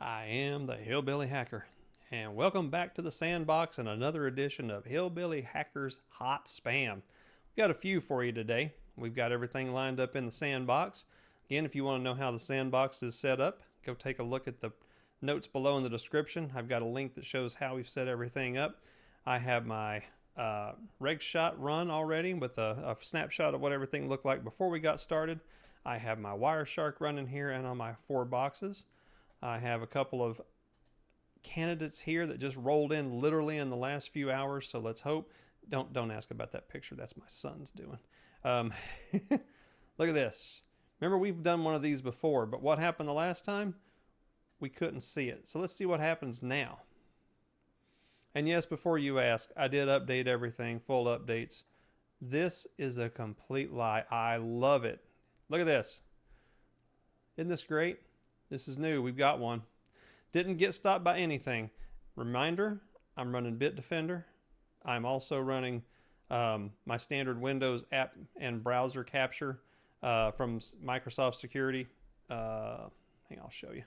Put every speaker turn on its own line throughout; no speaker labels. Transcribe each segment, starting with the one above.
I am the Hillbilly Hacker, and welcome back to the Sandbox and another edition of Hillbilly Hacker's Hot Spam. We got a few for you today. We've got everything lined up in the Sandbox. Again, if you want to know how the Sandbox is set up, go take a look at the notes below in the description. I've got a link that shows how we've set everything up. I have my reg shot run already with a snapshot of what everything looked like before we got started. I have my Wireshark running here and on my 4 boxes. I have a couple of candidates here that just rolled in literally in the last few hours, so let's hope. Don't ask about that picture. That's my son's doing. Look at this. Remember, we've done one of these before, but what happened the last time? We couldn't see it. So let's see what happens now. And yes, before you ask, I did update everything, full updates. This is a complete lie. I love it. Look at this. Isn't this great? This is new. We've got one. Didn't get stopped by anything. Reminder, I'm running Bitdefender. I'm also running my standard Windows app and browser capture from Microsoft Security. Hang on, I'll show you.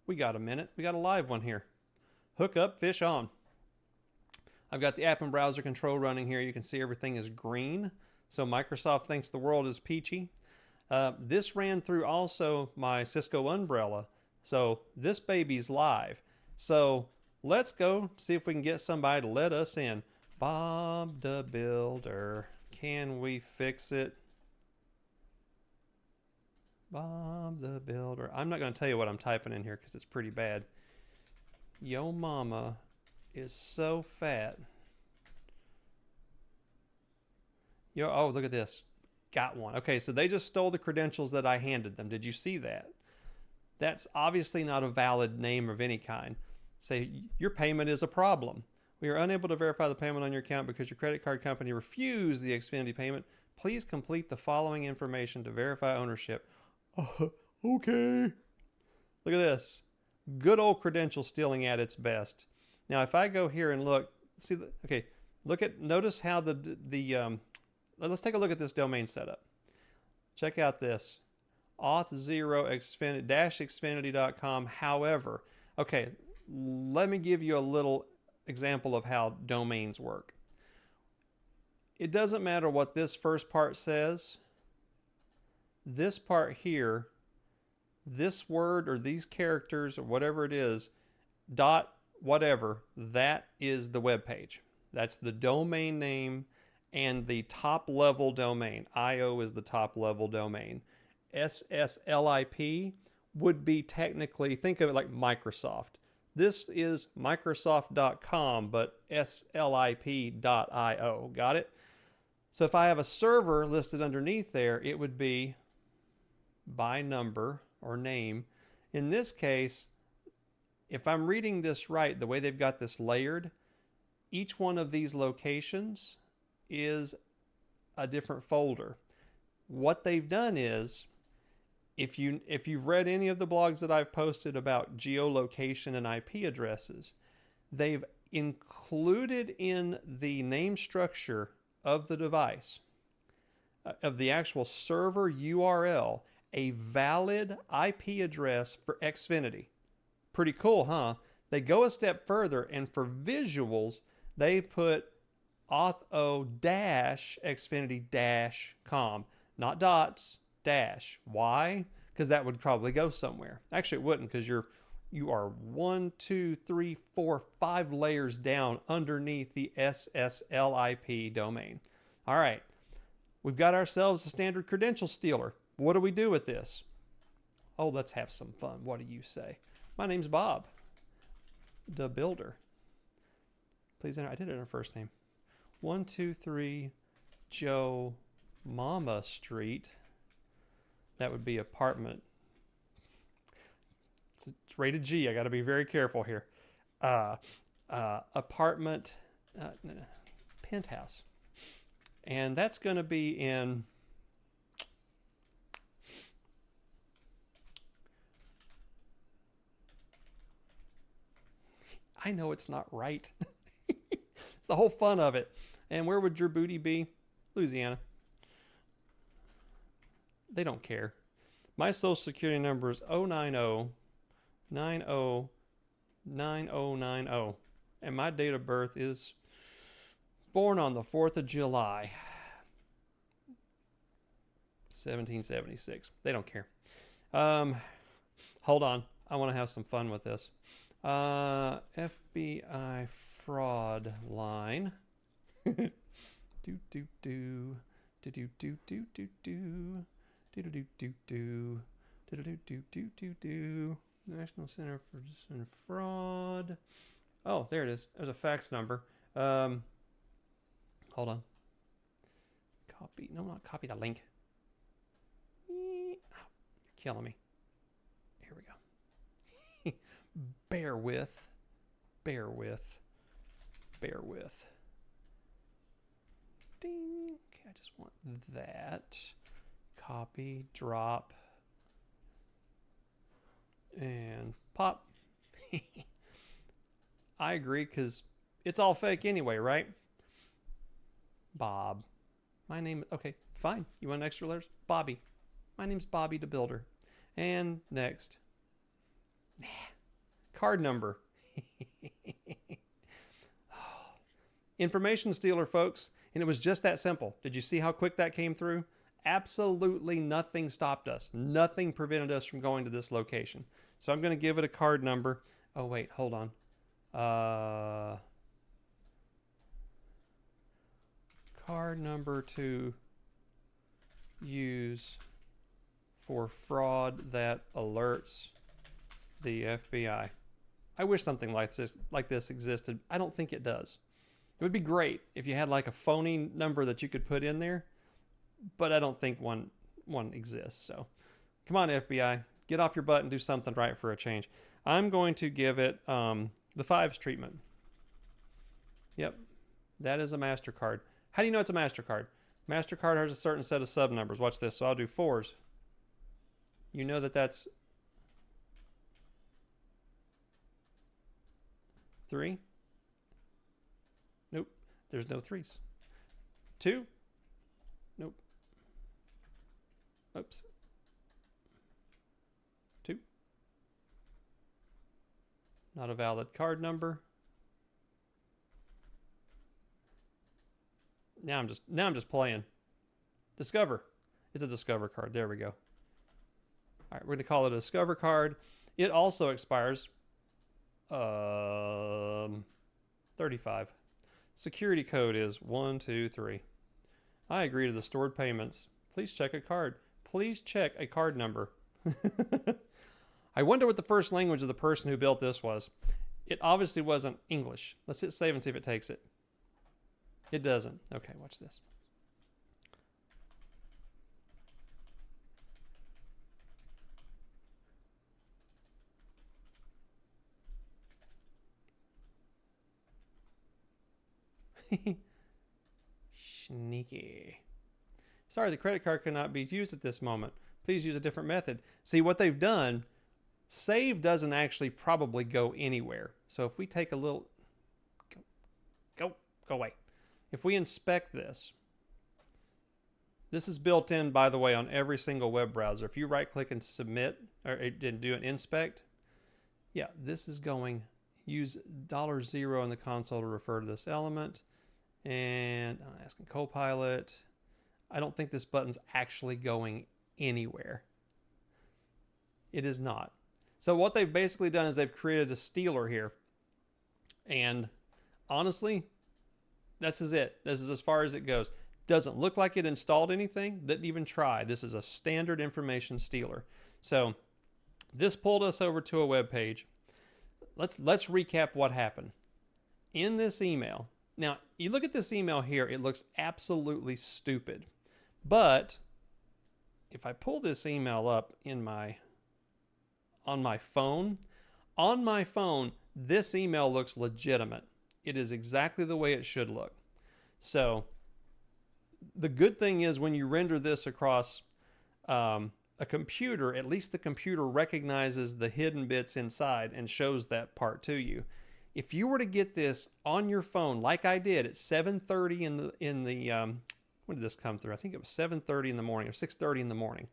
We got a minute. We got a live one here. Hook up, fish on. I've got the app and browser control running here. You can see everything is green. So Microsoft thinks the world is peachy. This ran through also my Cisco Umbrella. So this baby's live. So let's go see if we can get somebody to let us in. Bob the Builder. Can we fix it? Bob the Builder. I'm not going to tell you what I'm typing in here because it's pretty bad. Yo mama is so fat. Yo, oh, look at this. Got one. Okay, so they just stole the credentials that I handed them. Did you see that? That's obviously not a valid name of any kind. Say, your payment is a problem. We are unable to verify the payment on your account because your credit card company refused the Xfinity payment. Please complete the following information to verify ownership. Okay. Look at this. Good old credential stealing at its best. Now, if I go here and look, see, okay, notice how let's take a look at this domain setup. Check out this. auth0xfinity-xfinity.com. However, okay, let me give you a little example of how domains work. It doesn't matter what this first part says. This part here, this word or these characters or whatever it is, dot whatever, that is the web page. That's the domain name and the top level domain. IO is the top level domain. SSLIP would be technically, think of it like Microsoft. This is Microsoft.com, but slip.io. Got it? So if I have a server listed underneath there, it would be by number or name. In this case, if I'm reading this right, the way they've got this layered, each one of these locations is a different folder. What they've done is, if you've read any of the blogs that I've posted about geolocation and IP addresses, they've included in the name structure of the device, of the actual server URL, a valid IP address for Xfinity. Pretty cool, huh? They go a step further, and for visuals, they put auth0-xfinity-com, not dots, dash. Why? Because that would probably go somewhere. Actually, it wouldn't, because you are 1, 2, 3, 4, 5 layers down underneath the SSLIP domain. All right, we've got ourselves a standard credential stealer. What do we do with this? Oh, let's have some fun. What do you say? My name's Bob the Builder. Please enter. I did it in her first name. 123 Joe Mama Street. That would be apartment. It's rated G. I got to be very careful here. Apartment penthouse. And that's going to be in I know it's not right. It's the whole fun of it. And where would your booty be? Louisiana. They don't care. My social security number is 090 90 9090. And my date of birth is born on the 4th of July, 1776. They don't care. Hold on. I want to have some fun with this. FBI fraud line. do do do do do do do do do do do do do do do. National Center for Fraud. Oh, there it is. There's a fax number. Hold on. Copy. No, not copy the link. You're killing me. Here we go. Bear with. Bear with. Bear with. Ding. Okay, I just want that. Copy, drop, and pop. I agree, because it's all fake anyway, right? Bob. My name, okay, fine. You want extra letters? Bobby. My name's Bobby the Builder. And next. Card number. Information stealer, folks. And it was just that simple. Did you see how quick that came through? Absolutely nothing stopped us. Nothing prevented us from going to this location. So I'm going to give it a card number. Oh, wait, hold on. Card number to use for fraud that alerts the FBI. I wish something like this existed. I don't think it does. It would be great if you had like a phony number that you could put in there, but I don't think one exists. So come on, FBI, get off your butt and do something right for a change. I'm going to give it the fives treatment. Yep, that is a MasterCard. How do you know it's a MasterCard? MasterCard has a certain set of sub numbers. Watch this. So I'll do fours. You know that's 3. Nope, there's no 3s. 2. Nope. Oops. 2. Not a valid card number. Now I'm just playing. Discover. It's a Discover card. There we go. All right, we're going to call it a Discover card. It also expires 35. Security code is 123. I agree to the stored payments. Please check a card. Please check a card number. I wonder what the first language of the person who built this was. It obviously wasn't English. Let's hit save and see if it takes it. It doesn't. Okay, watch this. Sneaky. Sorry, the credit card cannot be used at this moment. Please use a different method. See, what they've done, save doesn't actually probably go anywhere. So if we take a little... Go away. If we inspect this, this is built in, by the way, on every single web browser. If you right-click and submit, or do an inspect, yeah, this is going, use $0 in the console to refer to this element. And I'm asking Copilot. I don't think this button's actually going anywhere. It is not. So what they've basically done is they've created a stealer here. And honestly, this is it. This is as far as it goes. Doesn't look like it installed anything. Didn't even try. This is a standard information stealer. So this pulled us over to a web page. Let's recap what happened. In this email, now you look at this email here, it looks absolutely stupid. But if I pull this email up on my phone, this email looks legitimate. It is exactly the way it should look. So the good thing is when you render this across a computer, at least the computer recognizes the hidden bits inside and shows that part to you. If you were to get this on your phone, like I did at 7:30 in the when did this come through? I think it was 7:30 in the morning or 6:30 in the morning.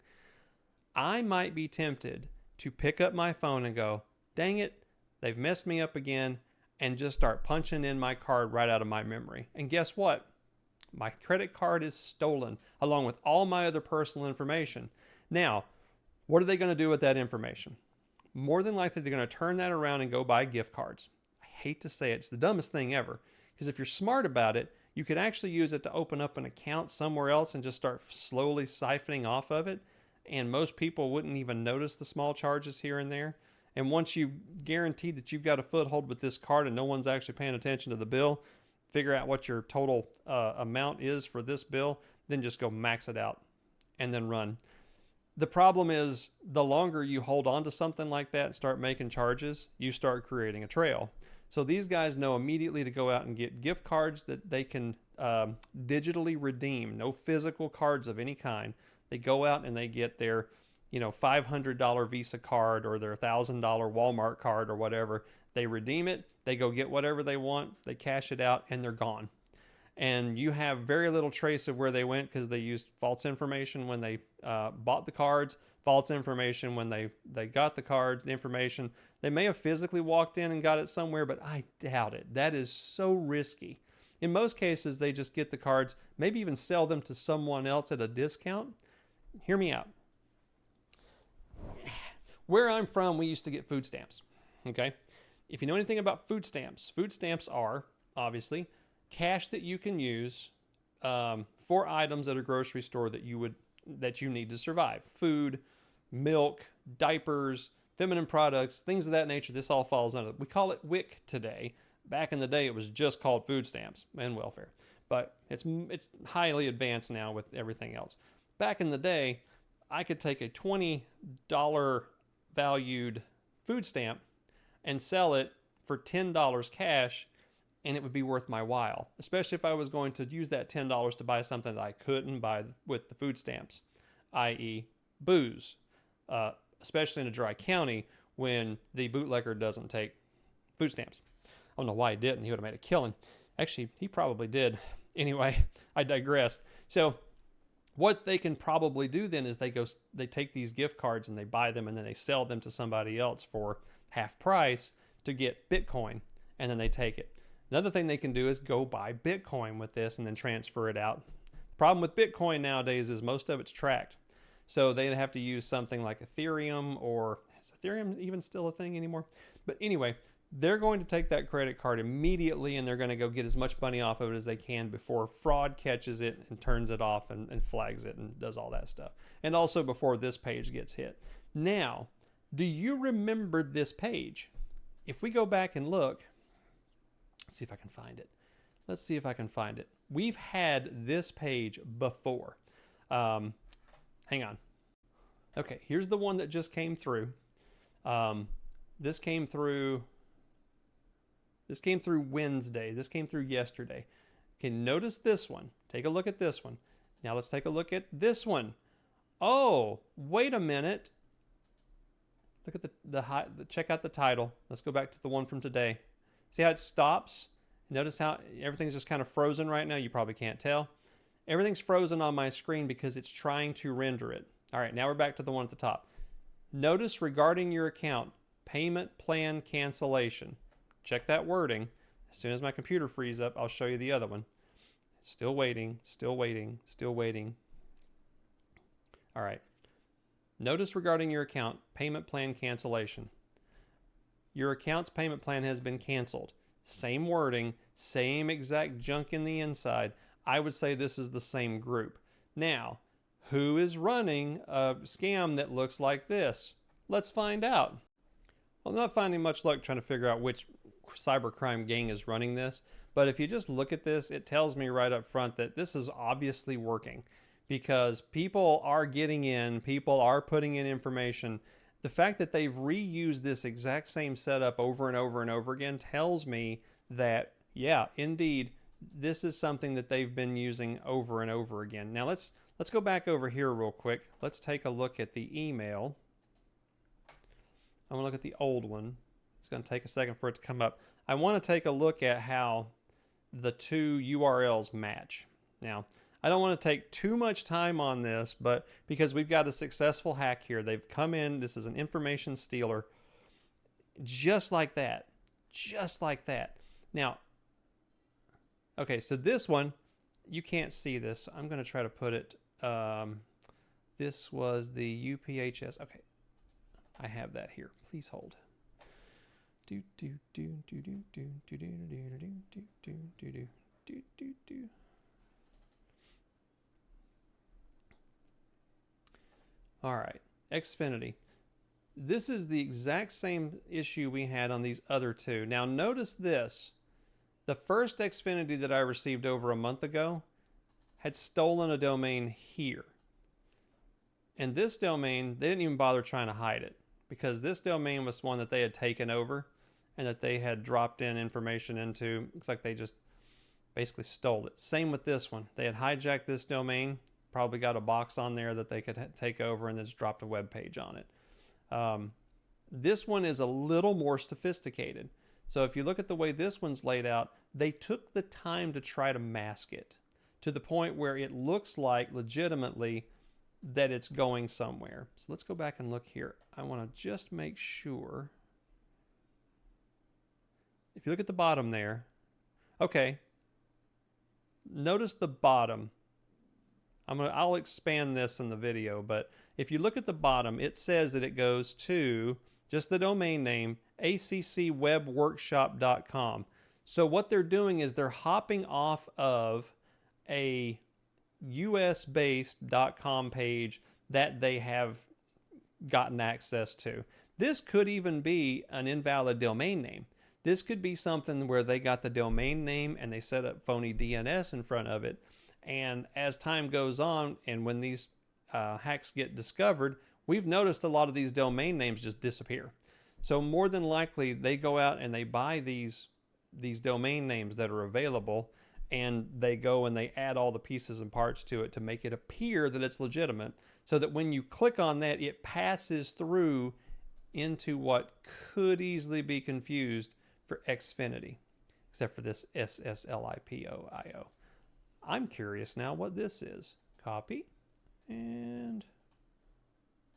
I might be tempted to pick up my phone and go, dang it, They've messed me up again and just start punching in my card right out of my memory. And guess what? My credit card is stolen along with all my other personal information. Now, what are they going to do with that information? More than likely, they're going to turn that around and go buy gift cards. I hate to say it, it's the dumbest thing ever. Because if you're smart about it, you could actually use it to open up an account somewhere else and just start slowly siphoning off of it. And most people wouldn't even notice the small charges here and there. And once you guarantee that you've got a foothold with this card and no one's actually paying attention to the bill, figure out what your total amount is for this bill, then just go max it out and then run. The problem is the longer you hold on to something like that and start making charges, you start creating a trail. So these guys know immediately to go out and get gift cards that they can digitally redeem, no physical cards of any kind. They go out and they get their $500 Visa card or their $1,000 Walmart card or whatever. They redeem it, they go get whatever they want, they cash it out, and they're gone. And you have very little trace of where they went because they used false information when they bought the cards, false information when they got the cards, the information. They may have physically walked in and got it somewhere, but I doubt it. That is so risky. In most cases, they just get the cards, maybe even sell them to someone else at a discount. Hear me out. Where I'm from, we used to get food stamps. Okay? If you know anything about food stamps are, obviously, cash that you can use for items at a grocery store that you need to survive. Food, milk, diapers, feminine products, things of that nature. This all falls under it. We call it WIC today. Back in the day, it was just called food stamps and welfare. But it's highly advanced now with everything else. Back in the day, I could take a $20 valued food stamp and sell it for $10 cash, and it would be worth my while, especially if I was going to use that $10 to buy something that I couldn't buy with the food stamps, i.e. booze, especially in a dry county when the bootlegger doesn't take food stamps. I don't know why he didn't. He would have made a killing. Actually, he probably did. Anyway, I digress. So what they can probably do then is they take these gift cards and they buy them and then they sell them to somebody else for half price to get Bitcoin, and then they take it. Another thing they can do is go buy Bitcoin with this and then transfer it out. The problem with Bitcoin nowadays is most of it's tracked. So they'd have to use something like Ethereum, or is Ethereum even still a thing anymore? But anyway, they're going to take that credit card immediately and they're going to go get as much money off of it as they can before fraud catches it and turns it off and flags it and does all that stuff. And also before this page gets hit. Now, do you remember this page? If we go back and look, let's see if I can find it. Let's see if I can find it. We've had this page before. Hang on. Okay, here's the one that just came through. This came through Wednesday. This came through yesterday. Okay, notice this one. Take a look at this one. Now let's take a look at this one. Oh, wait a minute. Look at check out the title. Let's go back to the one from today. See how it stops? Notice how everything's just kind of frozen right now. You probably can't tell. Everything's frozen on my screen because it's trying to render it. All right, now we're back to the one at the top. Notice regarding your account, payment plan cancellation. Check that wording. As soon as my computer frees up, I'll show you the other one. Still waiting, still waiting, still waiting. All right. Notice regarding your account, payment plan cancellation. Your account's payment plan has been canceled. Same wording, same exact junk in the inside. I would say this is the same group. Now, who is running a scam that looks like this? Let's find out. Well, I'm not finding much luck trying to figure out which cybercrime gang is running this, but if you just look at this, it tells me right up front that this is obviously working because people are getting in, people are putting in information. The fact that they've reused this exact same setup over and over and over again tells me that, yeah, indeed, this is something that they've been using over and over again. Now let's go back over here real quick. Let's take a look at the email. I'm going to look at the old one. It's going to take a second for it to come up. I want to take a look at how the two URLs match. Now, I don't want to take too much time on this, but because we've got a successful hack here, they've come in, this is an information stealer. Just like that. Just like that. Now, okay, so this one, you can't see this. I'm going to try to put it. This was the UPHS. Okay, I have that here. Please hold. Do do do do do do do do do do do do do do do. All right, Xfinity. This is the exact same issue we had on these other two. Now notice this. The first Xfinity that I received over a month ago had stolen a domain here. And this domain, they didn't even bother trying to hide it, because this domain was one that they had taken over and that they had dropped in information into. Looks like they just basically stole it. Same with this one. They had hijacked this domain, probably got a box on there that they could take over, and then just dropped a web page on it. This one is a little more sophisticated. So if you look at the way this one's laid out, they took the time to try to mask it to the point where it looks like legitimately that it's going somewhere. So let's go back and look here. I want to just make sure. If you look at the bottom there, okay, notice the bottom. I'll expand this in the video, but if you look at the bottom, it says that it goes to just the domain name, accwebworkshop.com. So what they're doing is they're hopping off of a US-based .com page that they have gotten access to. This could even be an invalid domain name. This could be something where they got the domain name and they set up phony DNS in front of it. And as time goes on, and when these hacks get discovered, we've noticed a lot of these domain names just disappear. So more than likely, they go out and they buy these domain names that are available, and they go and they add all the pieces and parts to it to make it appear that it's legitimate, so that when you click on that, it passes through into what could easily be confused for Xfinity, except for this SSLIPOIO. I'm curious now what this is. Copy and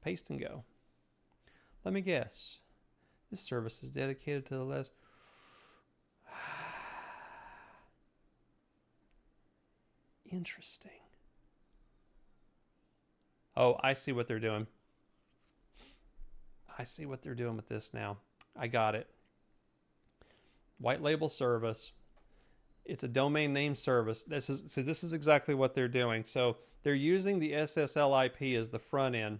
paste and go. Let me guess. This service is dedicated to the less. Interesting. Oh, I see what they're doing. I see what they're doing with this now. I got it. White label service. It's a domain name service. This is exactly what they're doing. So they're using the SSLIP as the front end.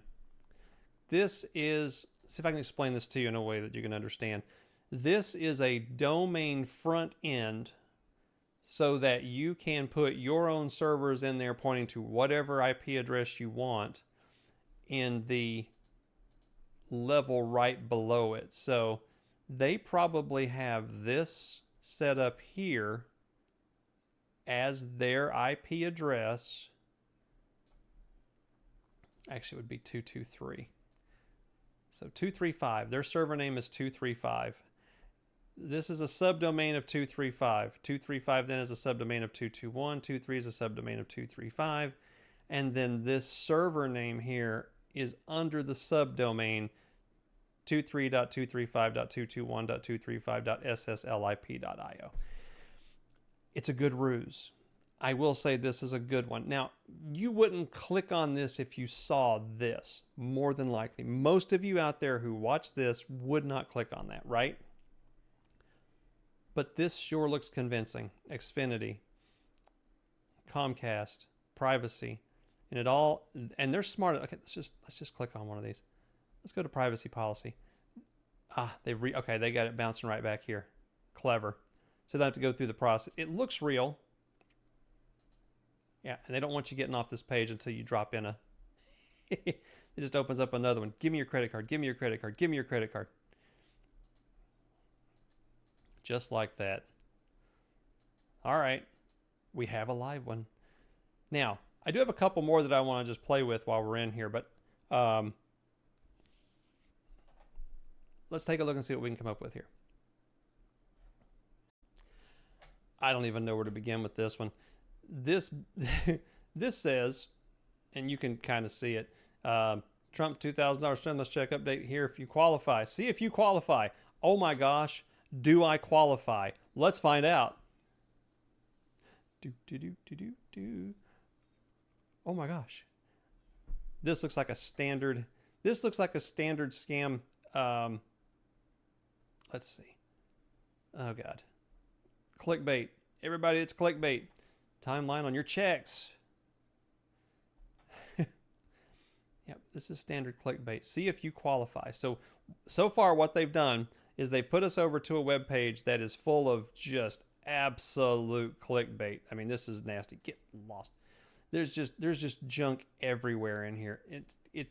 This is, see if I can explain this to you in a way that you can understand. This is a domain front end so that you can put your own servers in there pointing to whatever IP address you want in the level right below it. So they probably have this set up here as their IP address. Actually, it would be 223. So 235, their server name is 235. This is a subdomain of 235. 235 then is a subdomain of 221. 23 is a subdomain of 235. And then this server name here is under the subdomain 23.235.221.235.sslip.io. It's a good ruse. I will say this is a good one. Now, you wouldn't click on this if you saw this, more than likely. Most of you out there who watch this would not click on that, right? But this sure looks convincing. Xfinity, Comcast, privacy, and it all, and they're smart. Okay, let's just click on one of these. Let's go to privacy policy. Okay, they got it bouncing right back here. Clever. So they don't have to go through the process. It looks real. Yeah, and they don't want you getting off this page until you drop in a... It just opens up another one. Give me your credit card. Give me your credit card. Give me your credit card. Just like that. All right. We have a live one. Now, I do have a couple more that I want to just play with while we're in here, but let's take a look and see what we can come up with here. I don't even know where to begin with this one. This says, and you can kind of see it, Trump $2,000 stimulus check update here if you qualify. See if you qualify. Oh my gosh, do I qualify? Let's find out. Oh my gosh. This looks like a standard. This looks like a standard scam. Let's see. Oh God. Clickbait. Everybody, it's clickbait. Timeline on your checks. Yep, this is standard clickbait. See if you qualify. So far what they've done is they put us over to a web page that is full of just absolute clickbait. I mean, this is nasty. Get lost. There's just junk everywhere in here.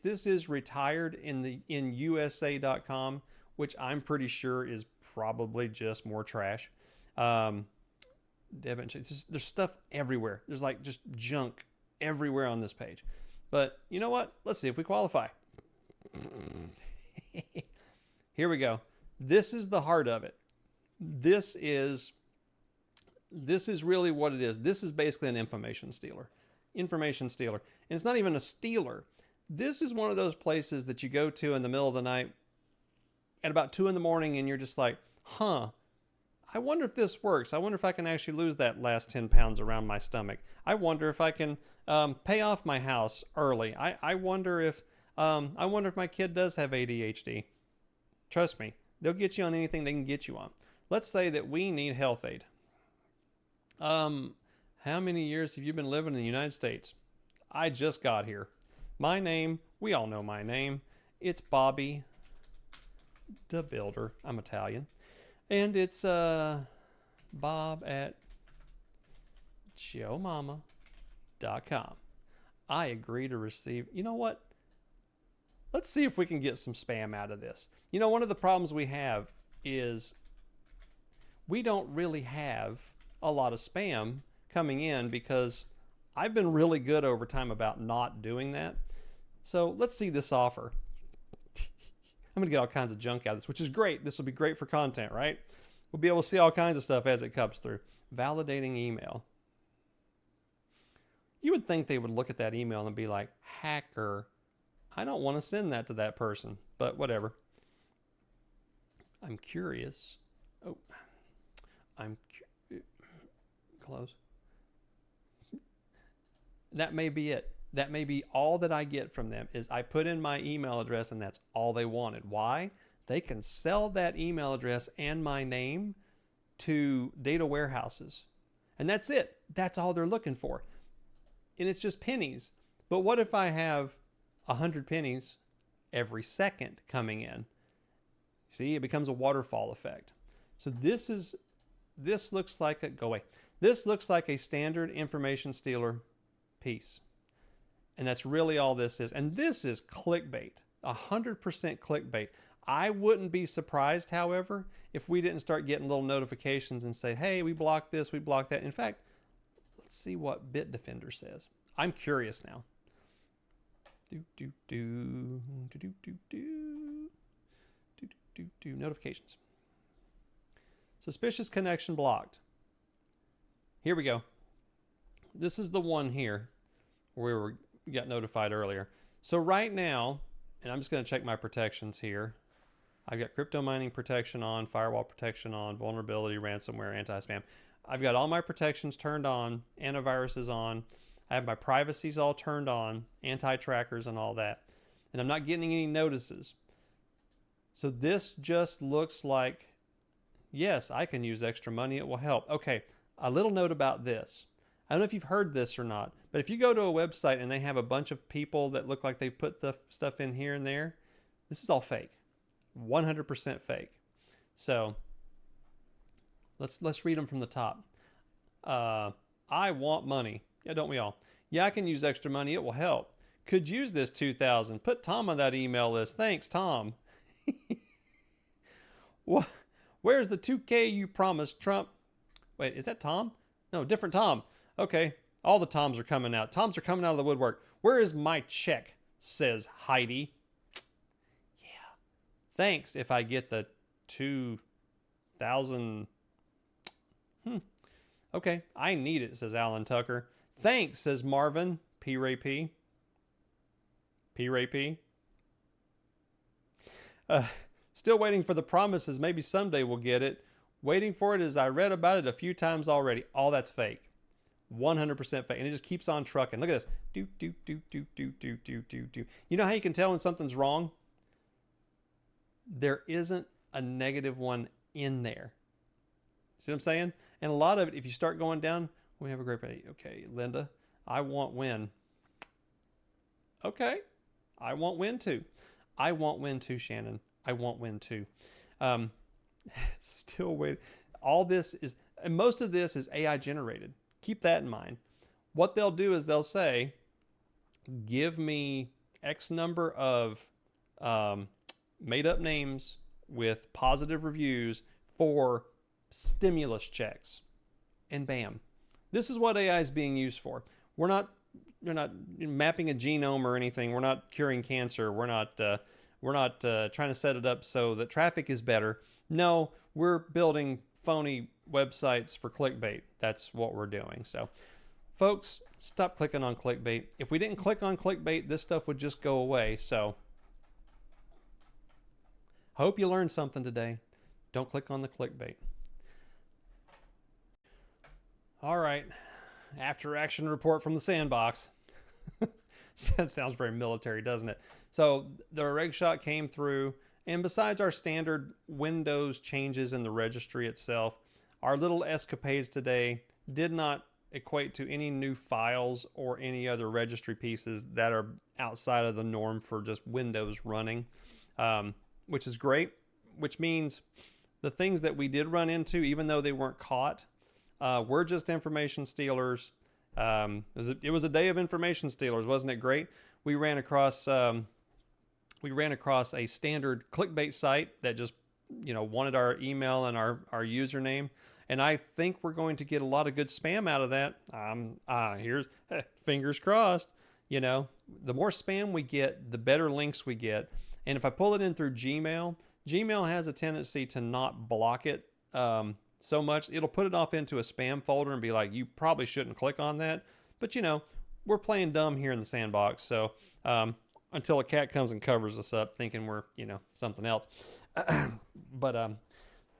This is retired in USA.com, which I'm pretty sure is probably just more trash. There's stuff everywhere. There's like just junk everywhere on this page. But you know what? Let's see if we qualify. Here we go. This is the heart of it. This is really what it is. This is basically an information stealer. Information stealer. And it's not even a stealer. This is one of those places that you go to in the middle of the night at about 2 a.m. and you're just like, huh, I wonder if this works. I wonder if I can actually lose that last 10 pounds around my stomach. I wonder if I can pay off my house early. I wonder if my kid does have ADHD. Trust me, they'll get you on anything they can get you on. Let's say that we need health aid. How many years have you been living in the United States? I just got here. My name, we all know my name. It's Bobby the Builder. I'm Italian. And it's Bob at joemama.com. I agree to receive. You know what? Let's see if we can get some spam out of this. You know, one of the problems we have is we don't really have a lot of spam coming in because I've been really good over time about not doing that. So let's see this offer. I'm going to get all kinds of junk out of this, which is great. This will be great for content, right? We'll be able to see all kinds of stuff as it comes through. Validating email. You would think they would look at that email and be like, hacker, I don't want to send that to that person, but whatever. I'm curious. Oh, close. That may be it. That may be all that I get from them is I put in my email address and that's all they wanted. Why? They can sell that email address and my name to data warehouses. And that's it. That's all they're looking for. And it's just pennies. But what if I have 100 pennies every second coming in? See, it becomes a waterfall effect. So this looks like go away. This looks like a standard information stealer piece. And that's really all this is. And this is clickbait, 100% clickbait. I wouldn't be surprised, however, if we didn't start getting little notifications and say, hey, we blocked this, we blocked that. In fact, let's see what Bitdefender says. I'm curious now. Notifications. Suspicious connection blocked. Here we go. This is the one here where we got notified earlier. So right now, and I'm just going to check my protections here. I've got crypto mining protection on, firewall protection on, vulnerability, ransomware, anti-spam. I've got all my protections turned on, antivirus is on. I have my privacies all turned on, anti-trackers and all that. And I'm not getting any notices. So this just looks like, yes, I can use extra money. It will help. Okay, a little note about this. I don't know if you've heard this or not, but if you go to a website and they have a bunch of people that look like they've put the stuff in here and there, this is all fake. 100% fake. So let's read them from the top. I want money. Yeah, don't we all? Yeah, I can use extra money. It will help. Could use this 2,000. Put Tom on that email list. Thanks, Tom. What? Where's the 2K you promised, Trump? Wait, is that Tom? No, different Tom. Okay, all the Toms are coming out. Toms are coming out of the woodwork. Where is my check? Says Heidi. Yeah. Thanks if I get the 2,000. Okay, I need it, says Alan Tucker. Thanks, says Marvin. P-Ray P. P-Ray P. Still waiting for the promises. Maybe someday we'll get it. Waiting for it as I read about it a few times already. All that's fake. 100% fake. And it just keeps on trucking. Look at this. Do, do, do, do, do, do, do, do, do. You know how you can tell when something's wrong? There isn't a negative one in there. See what I'm saying? And a lot of it, if you start going down, we have a great day. Okay, Linda, I want win. Okay, I want win too. I want win too, Shannon. I want win too. Still waiting. All this is, and most of this is AI generated. Keep that in mind. What they'll do is they'll say, give me X number of made up names with positive reviews for stimulus checks. And bam. This is what AI is being used for. We're not mapping a genome or anything. We're not curing cancer. We're not trying to set it up so that traffic is better. No, we're building phony websites for clickbait. That's what we're doing. So, folks, stop clicking on clickbait. If we didn't click on clickbait, this stuff would just go away. So, hope you learned something today. Don't click on the clickbait. All right. After action report from the sandbox. That sounds very military, doesn't it? So the reg shot came through, and besides our standard Windows changes in the registry itself, our little escapades today did not equate to any new files or any other registry pieces that are outside of the norm for just Windows running, which is great, which means the things that we did run into, even though they weren't caught, were just information stealers. It was a day of information stealers, wasn't it great? We ran across a standard clickbait site that just wanted our email and our username, and I think we're going to get a lot of good spam out of that. Here's fingers crossed. The more spam we get, the better links we get. And if I pull it in through Gmail has a tendency to not block it so much. It'll put it off into a spam folder and be like, you probably shouldn't click on that. But we're playing dumb here in the sandbox. So until a cat comes and covers us up thinking we're, something else.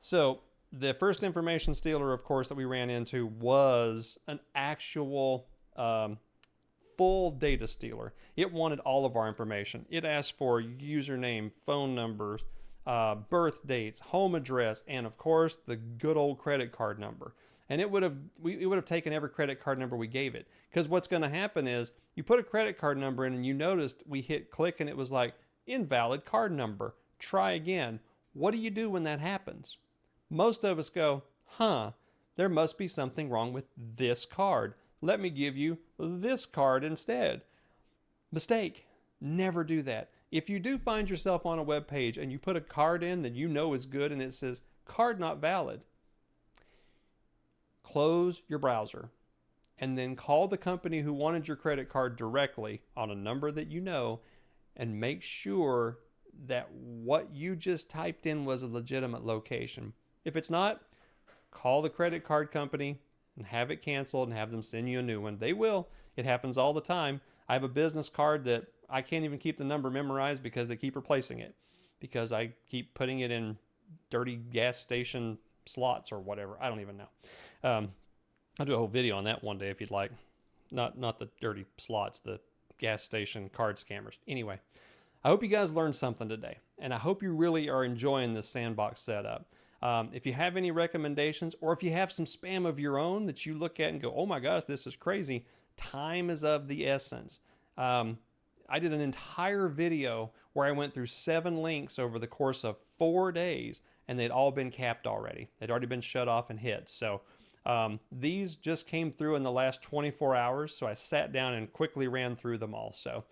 So the first information stealer, of course, that we ran into was an actual full data stealer. It wanted all of our information. It asked for username, phone numbers, birth dates, home address, and of course the good old credit card number. And it would have taken every credit card number we gave it. Because what's going to happen is you put a credit card number in and you noticed we hit click and it was like invalid card number. Try again. What do you do when that happens? Most of us go, there must be something wrong with this card. Let me give you this card instead. Mistake. Never do that. If you do find yourself on a web page and you put a card in that is good and it says card not valid, close your browser and then call the company who wanted your credit card directly on a number that you know and make sure that what you just typed in was a legitimate location. If it's not, call the credit card company and have it canceled and have them send you a new one. They will. It happens all the time. I have a business card that I can't even keep the number memorized because they keep replacing it because I keep putting it in dirty gas station slots or whatever. I don't even know. I'll do a whole video on that one day if you'd like. Not the dirty slots, the gas station card scammers. Anyway, I hope you guys learned something today, and I hope you really are enjoying this sandbox setup. If you have any recommendations, or if you have some spam of your own that you look at and go, oh my gosh, this is crazy, time is of the essence. I did an entire video where I went through 7 links over the course of 4 days, and they'd all been capped already. They'd already been shut off and hit. So these just came through in the last 24 hours, so I sat down and quickly ran through them all. So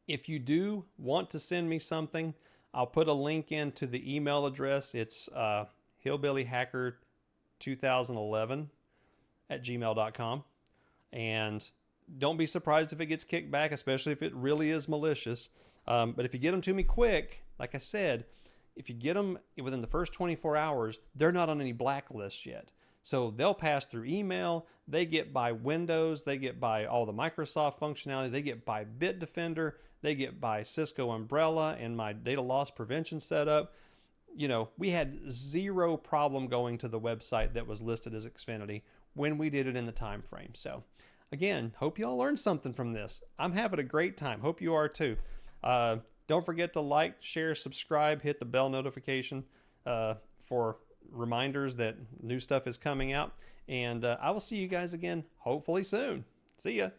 if you do want to send me something, I'll put a link into the email address. It's hillbillyhacker2011@gmail.com. And don't be surprised if it gets kicked back, especially if it really is malicious. But if you get them to me quick, like I said, if you get them within the first 24 hours, they're not on any blacklists yet. So they'll pass through email, they get by Windows, they get by all the Microsoft functionality, they get by Bitdefender, they get by Cisco Umbrella and my data loss prevention setup. We had zero problem going to the website that was listed as Xfinity when we did it in the time frame. So again, hope y'all learned something from this. I'm having a great time. Hope you are too. Don't forget to like, share, subscribe, hit the bell notification for reminders that new stuff is coming out. And I will see you guys again hopefully soon. See ya.